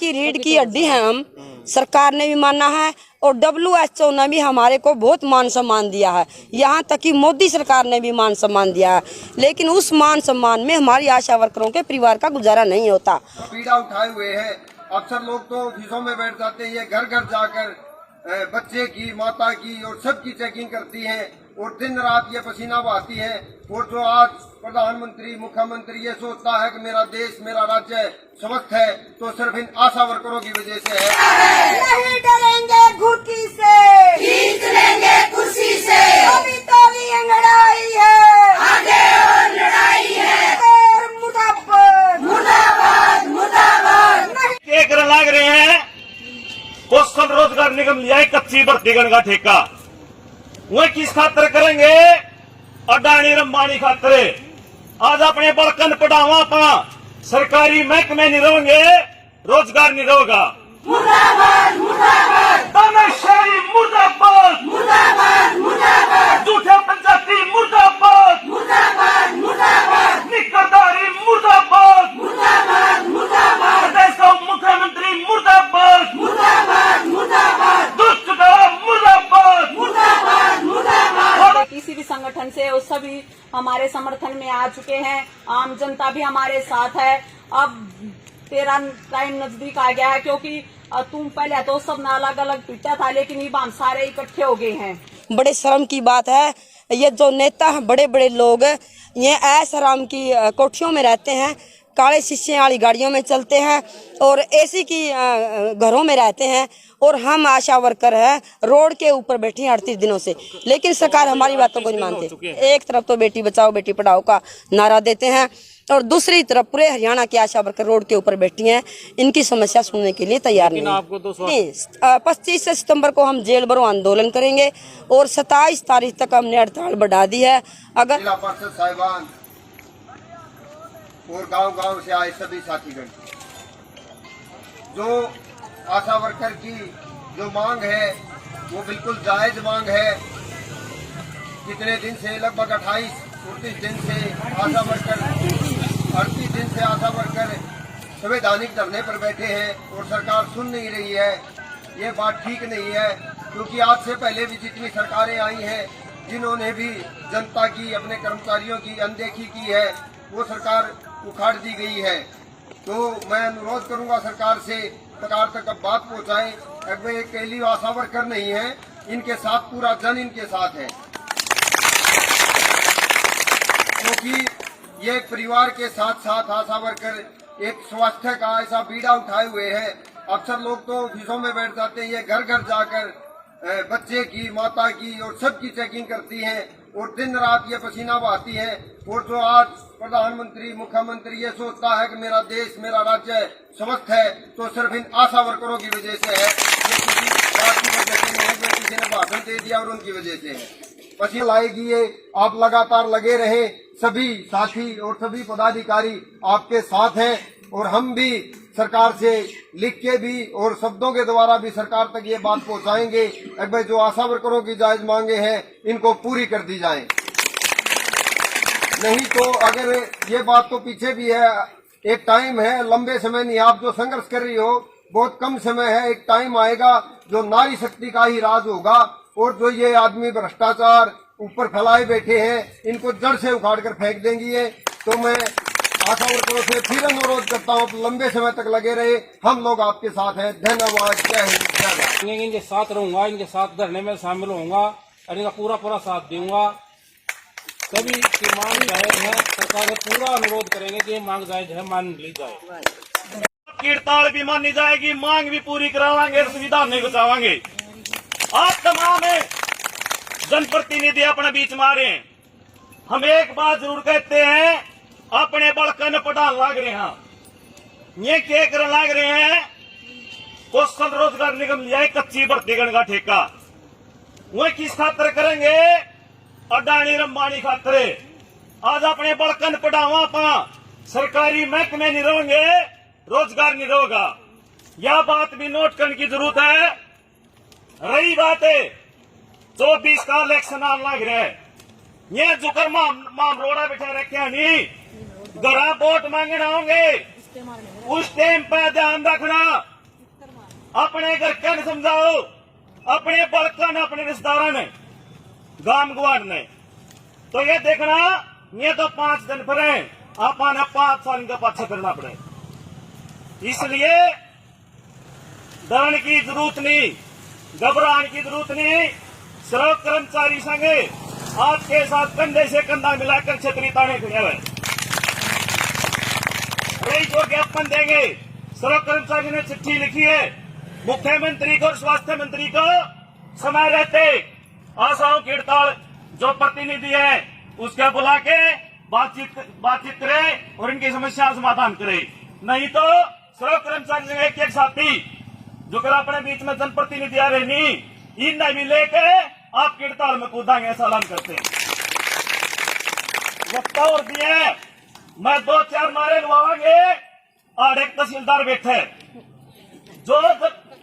की रीढ़ की हड्डी है हम, सरकार ने भी माना है और WHO ने भी हमारे को बहुत मान सम्मान दिया है, यहाँ तक कि मोदी सरकार ने भी मान सम्मान दिया है। लेकिन उस मान सम्मान में हमारी आशा वर्करों के परिवार का गुजारा नहीं होता। पीड़ा उठाए हुए हैं, अक्सर लोग तो ऑफिसों में बैठ जाते हैं, ये घर घर जाकर बच्चे की, माता की और सबकी चेकिंग करती हैं और दिन रात ये पसीना बहाती है। और जो आज प्रधानमंत्री, मुख्यमंत्री ये सोचता है कि मेरा देश, मेरा राज्य स्वस्थ है, तो सिर्फ इन आशा वर्करों की वजह से है। नहीं डरेंगे घुटकी से, खींच लेंगे कुर्सी से, अभी तो ये लड़ाई है, आगे और लड़ाई है, और मुर्दाबाद मुर्दाबाद मुर्दाबाद। क्या करने लग रहे हैं? कौशल रोजगार निगम लिया है कच्ची भर्ती करने का ठेका, वह किस खातर करेंगे? अडानी अंबानी खातर। आज अपने बड़कन पढ़ावा पा सरकारी महकमे नहीं रहेंगे, रोजगार नहीं रहेगा। मुर्दाबाद मुर्दाबाद तानाशाही मुर्दाबाद मुर्दाबाद मुर्दाबाद, झूठे पंचायती मुर्दाबाद मुर्दाबाद मुर्दाबाद निकरदारी मुर्दाबाद मुर्दाबाद मुर्दाबाद, प्रदेश का मुख्यमंत्री मुर्दाबाद मुर्दाबाद मुर्दाबाद दुष्ट मुर्दाबाद मुर्दाबाद मुर्दाबाद। किसी भी संगठन से वो सभी हमारे समर्थन में आ चुके हैं, आम जनता भी हमारे साथ है। अब तेरा टाइम नजदीक आ गया है, क्योंकि तुम पहले तो सब अलग अलग पिटा था, लेकिन अब हम सारे इकट्ठे हो गए हैं। बड़े शर्म की बात है, ये जो नेता हैं, बड़े बड़े लोग ये ऐशआराम की कोठियों में रहते हैं, काले शीशे वाली गाड़ियों में चलते हैं और एसी की घरों में रहते हैं, और हम आशा वर्कर हैं रोड के ऊपर बैठे हैं 38 दिनों से। लेकिन सरकार हमारी बातों को नहीं मानते। एक तरफ तो बेटी बचाओ बेटी पढ़ाओ का नारा देते हैं और दूसरी तरफ पूरे हरियाणा की आशा वर्कर रोड के ऊपर बैठी हैं, इनकी समस्या सुनने के लिए तैयार नहीं। 25 सितंबर को हम जेल भरो आंदोलन करेंगे और 27 तारीख तक हमने हड़ताल बढ़ा दी है। अगर जिला परिषद साहिबान और गांव-गांव से आए सभी साथीगण, जो आशा वर्कर की जो मांग है वो बिल्कुल जायज मांग है। कितने दिन से, लगभग 28-29 दिन से आशा वर्कर, 38 दिन से आशा वर्कर संवैधानिक धरने पर बैठे हैं और सरकार सुन नहीं रही है। ये बात ठीक नहीं है, क्योंकि आज से पहले भी जितनी सरकारें आई हैं, जिन्होंने भी जनता की, अपने कर्मचारियों की अनदेखी की है, वो सरकार उखाड़ दी गई है। तो मैं अनुरोध करूंगा सरकार से, सरकार तक अब बात पहुंचाएं। अब ये अकेली आशा वर्कर नहीं है, इनके साथ पूरा जन इनके साथ है, क्योंकि ये एक परिवार के साथ साथ आशा वर्कर एक स्वास्थ्य का ऐसा बीड़ा उठाए हुए हैं। अक्सर लोग तो ऑफिसों में बैठ जाते हैं, ये घर घर जाकर बच्चे की, माता की और सबकी चेकिंग करती हैं और दिन रात ये पसीना बहाती है। और जो आज प्रधानमंत्री, मुख्यमंत्री ये सोचता है कि मेरा देश, मेरा राज्य स्वस्थ है, तो सिर्फ इन आशा वर्करों की वजह से है। ये किसी बात की वजह से नहीं है, किसी ने भाषण दे दिया और उनकी वजह से है। पसीना लाएगी ये, आप लगातार लगे रहे, सभी साथी और सभी पदाधिकारी आपके साथ हैं और हम भी सरकार से लिख के भी और शब्दों के द्वारा भी सरकार तक ये बात पहुंचाएंगे कि भाई जो आशा वर्करों की जायज मांगे हैं इनको पूरी कर दी जाए। नहीं तो अगर ये बात तो पीछे भी है, एक टाइम है, लंबे समय नहीं, आप जो संघर्ष कर रही हो बहुत कम समय है, एक टाइम आएगा जो नारी शक्ति का ही राज होगा और जो ये आदमी भ्रष्टाचार ऊपर फैलाए बैठे हैं इनको जड़ से उखाड़ कर फेंक देंगी। ये तो मैं आशा वर्करों से फिर अनुरोध करता हूँ, लंबे समय तक लगे रहे, हम लोग आपके साथ हैं। धन्यवाद, जय हिंद, जय भारत। इनके साथ रहूंगा, इनके साथ धरने में शामिल होऊंगा और इनका पूरा साथ दूंगा। सभी की मांग जायज है, सरकार से पूरा अनुरोध करेंगे कि ये मांग जायज है, मान ली जाए। हड़ताल भी मानी जाएगी, मांग भी पूरी करावांगे, संविधान नहीं बचावांगे। आप तमाम जनप्रतिनिधि अपने बीच मारे, हम एक बात जरूर कहते हैं, अपने बड़कन पढ़ान लग रहे हैं, ये क्या करने लग रहे हैं? कौशल रोजगार निगम लिया है कच्ची भर्ती करने का ठेका, वह किस खातर करेंगे? अडानी अंबानी खातर। आज अपने बड़कन पढ़ावा पा सरकारी महकमे नहीं रहेंगे, रोजगार नहीं रहेगा। यह बात भी नोट करने की जरूरत है। रही बात है 24 का इलेक्शन आने लग रहा है, ये जुकर माम रोड़ा बैठा रखे नहीं, घर वोट मांगना होंगे, उस टाइम पर ध्यान रखना अपने घर कन समझाओ, अपने बड़का ने, अपने रिश्तेदार ने, गांव गुआड़ ने। तो ये देखना, ये तो 5 दिन पर है, आपने 5 साल इनका पाछा करना पड़े। इसलिए डरने की जरूरत नहीं, घबराने की जरूरत नहीं। श्रम कर्मचारी संघ आपके साथ कंधे से कंधा मिलाकर छतरी ताने खड़े हुए। वही जो ज्ञापन देंगे, श्रम कर्मचारी ने चिट्ठी लिखी है मुख्यमंत्री को और स्वास्थ्य मंत्री को, समय रहते आशाओं की हड़ताल जो प्रतिनिधि है उसके बुला के बातचीत करे और इनकी समस्या समाधान करे। नहीं तो श्रम कर्मचारी एक साथी जो कर अपने बीच में जनप्रतिनिधि आ रहे नहीं, इन भी लेके आपकी हड़ताल में कूदांगे, ऐसा ऐलान करते हैं। वक्ता और दिए मैं 2-4 नारे लवाएंगे और एक तहसीलदार बैठे जो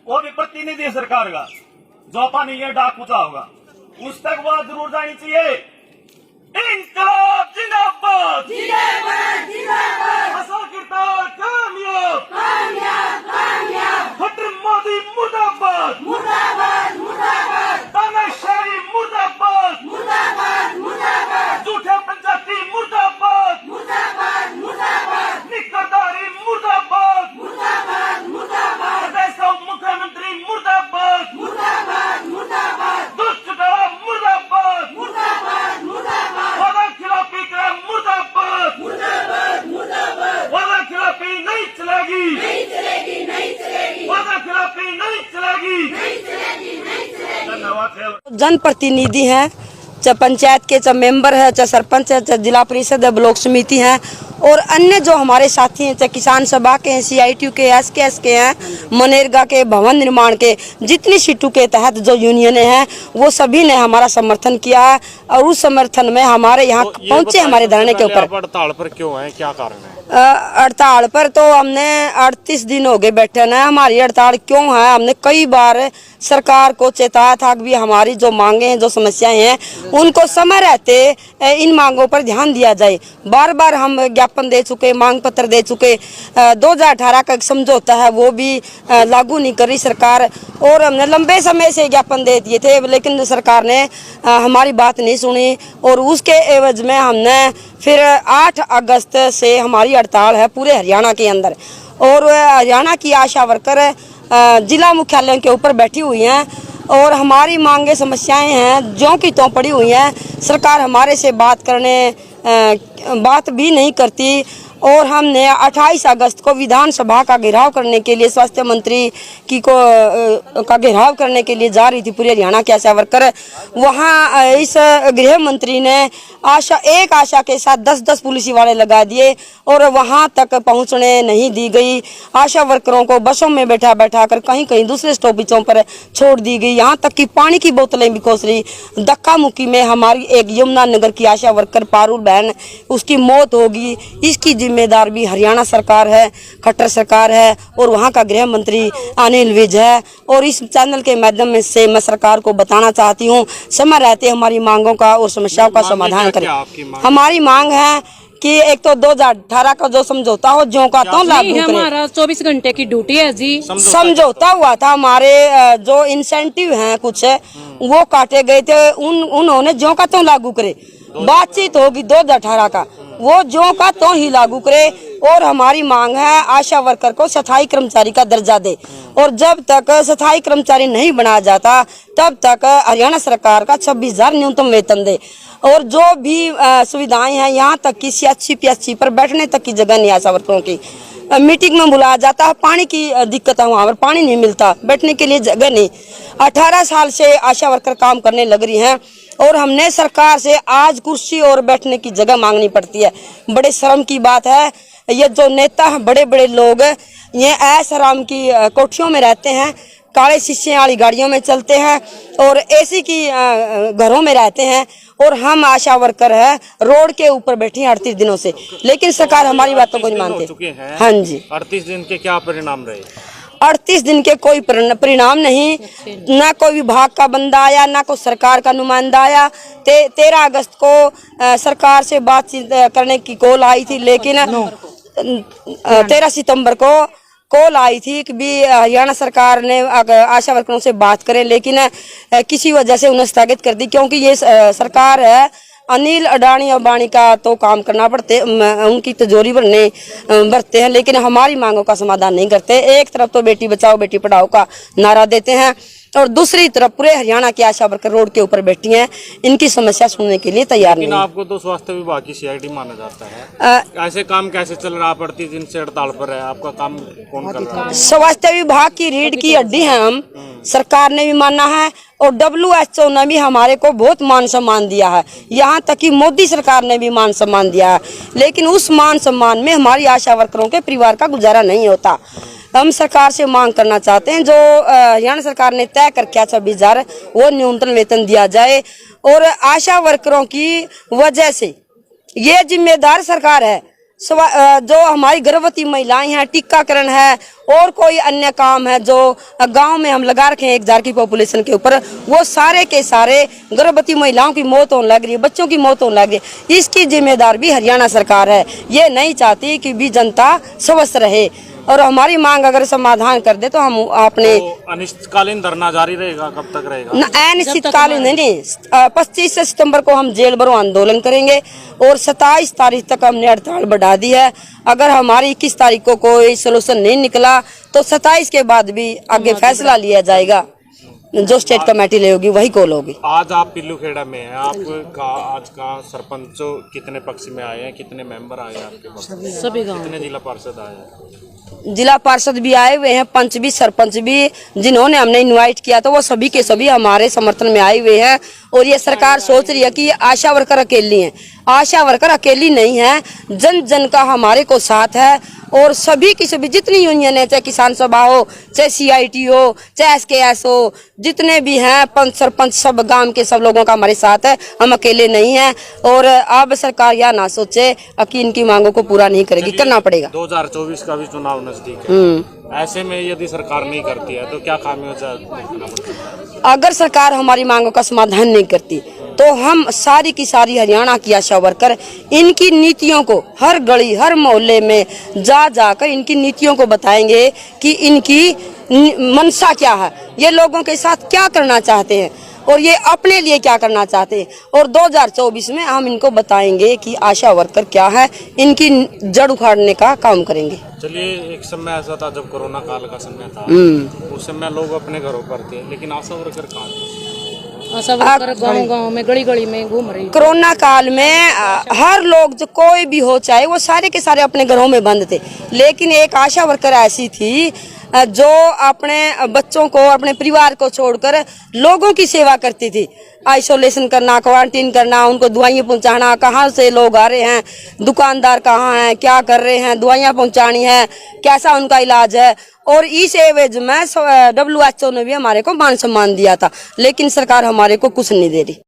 वो भी प्रतिनिधि है सरकार का, जो पानी ये डाक पूछा होगा उस तक वो जरूर जानी चाहिए। इनकलाब जिंदाबाद, जिंदाबाद, जिंदाबाद, असल किरदार कामयाब, कामयाब, कामयाब, खट्टर मोदी मुर्दाबाद, मुर्दाबाद, मुर्दाबाद, तानाशाही मुर्दाबाद, मुर्दाबाद, मुर्दाबाद, झूठे पंचायती मुर्दाबाद, मुर्दाबाद, मुर्दाबाद, निकरदारी मुर्दाबाद, मुर्दाबाद, मुर्दाबाद, प्रदेश का मुख्यमंत्री मुर्दाबाद, मुर्दाबाद, मुर्दाबाद, दुष्ट डरा मुर्दाबाद, मुर्दाबाद, मुर्दाबाद, वादा खिलाफी का मुर्दाबाद, मुर्दाबाद, मुर्दाबाद, वादा खिलाफी नहीं चलेगी, नहीं चलेगी, नहीं चलेगी, वादा खिलाफी नहीं चलेगी, नहीं चलेगी, नहीं चलेगी। धन्यवाद। जनप्रतिनिधि हैं, चाहे पंचायत के, चाहे मेंबर है, चाहे सरपंच है, चाहे जिला परिषद है, ब्लॉक समिति हैं और अन्य जो हमारे साथी हैं, चाहे किसान सभा के हैं, CITU के, SKS के हैं, मनरेगा के, भवन निर्माण के, जितनी सीटों के तहत जो यूनियनें हैं वो सभी ने हमारा समर्थन किया है और उस समर्थन में हमारे यहाँ पहुंचे हमारे धरने के ऊपर। हड़ताल पर क्यों है, क्या कारण है? हड़ताल पर तो हमने 38 दिन हो गए बैठे ना। हमारी हड़ताल क्यों है, हमने कई बार सरकार को चेताया था कि भी हमारी जो मांगे हैं, जो समस्याएं हैं, उनको समय रहते इन मांगों पर ध्यान दिया जाए। बार बार हम ज्ञापन दे चुके, मांग पत्र दे चुके। 2018 का एक समझौता है वो भी लागू नहीं कर रही सरकार और हमने लंबे समय से ज्ञापन दे दिए थे, लेकिन सरकार ने हमारी बात नहीं सुनी और उसके एवज में हमने फिर 8 अगस्त से हमारी हड़ताल है पूरे हरियाणा के अंदर। और हरियाणा की आशा वर्कर जिला मुख्यालयों के ऊपर बैठी हुई हैं और हमारी मांगे समस्याएं हैं ज्यों की त्यों पड़ी हुई हैं। सरकार हमारे से बात भी नहीं करती और हमने 28 अगस्त को विधानसभा का घेराव करने के लिए, स्वास्थ्य मंत्री का घेराव करने के लिए जा रही थी पूरे हरियाणा के आशा वर्कर। वहाँ इस गृह मंत्री ने आशा के साथ 10-10 पुलिस वाले लगा दिए और वहाँ तक पहुँचने नहीं दी गई। आशा वर्करों को बसों में बैठा कर कहीं दूसरे स्टॉपेजों पर छोड़ दी गई। यहाँ तक कि पानी की बोतलें भी खोस रही। धक्का मुक्की में हमारी एक यमुनानगर की आशा वर्कर पारुल बहन, उसकी मौत होगी। इसकी जिम्मेदार भी हरियाणा सरकार है, खट्टर सरकार है और वहाँ का गृह मंत्री अनिल विज है। और इस चैनल के माध्यम से मैं सरकार को बताना चाहती हूँ, समय रहते हमारी मांगों का और समस्याओं का समाधान करें। हमारी मांग है कि एक तो 2018 का जो समझौता हो ज्यों का तो लागू करें। हमारा 24 घंटे की ड्यूटी है जी। समझौता हुआ था, हमारे जो इंसेंटिव हैं कुछ वो काटे गए थे, उन्होंने ज्यों का तो लागू करे। बातचीत होगी 2018 का, वो ज्यों का तो ही लागू करे। और हमारी मांग है आशा वर्कर को स्थायी कर्मचारी का दर्जा दे और जब तक स्थायी कर्मचारी नहीं बनाया जाता तब तक हरियाणा सरकार का 26,000 न्यूनतम वेतन दे। और जो भी सुविधाएं हैं, यहाँ तक कि CHC पर बैठने तक की जगह नहीं आशा वर्करों की। मीटिंग में बुलाया जाता है, पानी की दिक्कत है, वहाँ पर पानी नहीं मिलता, बैठने के लिए जगह नहीं। 18 साल से आशा वर्कर काम करने लग रही हैं और हमने सरकार से आज कुर्सी और बैठने की जगह मांगनी पड़ती है। बड़े शर्म की बात है, ये जो नेता हैं, बड़े बड़े लोग, ये ऐश आराम की कोठियों में रहते हैं, काले शीशे वाली गाड़ियों में चलते हैं और AC की घरों में रहते हैं और हम आशा वर्कर है रोड के ऊपर बैठे हैं 38 दिनों से, लेकिन सरकार हमारी बातों को नहीं मानते। हाँ जी। 38 दिन के क्या परिणाम रहे? 38 दिन के कोई परिणाम नहीं, ना कोई विभाग का बंदा आया, ना कोई सरकार का नुमाइंदा आया। 13 अगस्त को सरकार से बातचीत करने की कॉल आई थी, लेकिन 13 सितंबर को कॉल आई थी कि भी हरियाणा सरकार ने आशा वर्करों से बात करें, लेकिन किसी वजह से उन्हें स्थगित कर दी, क्योंकि ये सरकार है अनिल अडानी अंबानी का तो काम करना पड़ते, उनकी तिजोरी भरते हैं, लेकिन हमारी मांगों का समाधान नहीं करते। एक तरफ तो बेटी बचाओ बेटी पढ़ाओ का नारा देते हैं और दूसरी तरफ पूरे हरियाणा की आशा वर्कर रोड के ऊपर बैठी हैं, इनकी समस्या सुनने के लिए तैयार नहीं। लेकिन आपको तो स्वास्थ्य विभाग की सीआईडी माना जाता है, ऐसे काम कैसे चल रहा? प्रतिदिन से हड़ताल पर है, आपका काम कौन कर रहा है? स्वास्थ्य विभाग की रीढ़ की हड्डी है हम, सरकार ने भी माना है और WHO ने भी हमारे को बहुत मान सम्मान दिया है, यहाँ तक कि मोदी सरकार ने भी मान सम्मान दिया है, लेकिन उस मान सम्मान में हमारी आशा वर्करों के परिवार का गुजारा नहीं होता। हम सरकार से मांग करना चाहते हैं जो हरियाणा सरकार ने तय कर किया 26,000 वो न्यूनतम वेतन दिया जाए, और आशा वर्करों की वजह से ये जिम्मेदार सरकार है। जो हमारी गर्भवती महिलाएं हैं, टीकाकरण है और कोई अन्य काम है जो गांव में हम लगा रखे हैं 1,000 की पॉपुलेशन के ऊपर, वो सारे के सारे गर्भवती महिलाओं की मौत होने लग रही है, बच्चों की मौत होने लग रही है। इसकी जिम्मेदार भी हरियाणा सरकार है। ये नहीं चाहती कि भी जनता स्वस्थ रहे, और हमारी मांग अगर समाधान कर दे तो हम अपने तो अनिश्चितकालीन धरना जारी रहेगा, कब तक रहेगा? अनिश्चितकालीन नहीं, 25 सितंबर को हम जेल भरो आंदोलन करेंगे और 27 तारीख तक हमने हड़ताल बढ़ा दी है। अगर हमारी 21 तारीख को कोई सोल्यूशन नहीं निकला तो 27 के बाद भी आगे फैसला लिया जाएगा, जो स्टेट कमेटी लेगी वही कॉल होगी। आज आप पिल्लूखेड़ा में हैं, आपका आज का सरपंच कितने पक्ष में आए हैं, कितने मेंबर आए हैं आपके पास? सभी गाँव, कितने जिला पार्षद आए हैं? जिला पार्षद भी आए हुए हैं, पंच भी, सरपंच भी, जिन्होंने हमने इनवाइट किया था वो सभी के सभी हमारे समर्थन में आए हुए हैं। और ये सरकार सोच रही है कि आशा वर्कर अकेली हैं, आशा वर्कर अकेली नहीं है, जन जन का हमारे को साथ है, और सभी की सभी जितनी यूनियन है, चाहे किसान सभा हो, चाहे CIT हो, चाहे SKS हो, जितने भी हैं पंच सरपंच सब गांव के सब लोगों का हमारे साथ है, हम अकेले नहीं हैं। और अब सरकार यह ना सोचे कि इनकी मांगों को पूरा नहीं करेगी, करना पड़ेगा। 2024 का भी चुनाव नजदीक है, ऐसे में यदि सरकार नहीं करती है तो क्या खामियाजा भुगतना पड़ता है? अगर सरकार हमारी मांगों का समाधान नहीं करती तो हम सारी की सारी हरियाणा की आशा वर्कर इनकी नीतियों को हर गली हर मोहल्ले में जा जाकर इनकी नीतियों को बताएंगे कि इनकी मंशा क्या है, ये लोगों के साथ क्या करना चाहते हैं और ये अपने लिए क्या करना चाहते हैं। और 2024 में हम इनको बताएंगे कि आशा वर्कर क्या है, इनकी जड़ उखाड़ने का काम करेंगे। चलिए, एक समय ऐसा था जब कोरोना काल का समय था, उस समय लोग अपने घरों पर थे, लेकिन आशा वर्कर कहाँ थे? आशा वर्कर गाँव में गली गली में घूम रही। कोरोना काल में हर लोग जो कोई भी हो चाहे वो सारे के सारे अपने घरों में बंद थे, लेकिन एक आशा वर्कर ऐसी थी जो अपने बच्चों को अपने परिवार को छोड़कर लोगों की सेवा करती थी। आइसोलेशन करना, क्वारंटीन करना, उनको दवाइयाँ पहुंचाना, कहाँ से लोग आ रहे हैं, दुकानदार कहाँ हैं, क्या कर रहे हैं, दवाइयाँ पहुंचानी है, कैसा उनका इलाज है। और इस एवज में WHO ने भी हमारे को मान सम्मान दिया था, लेकिन सरकार हमारे को कुछ नहीं दे रही।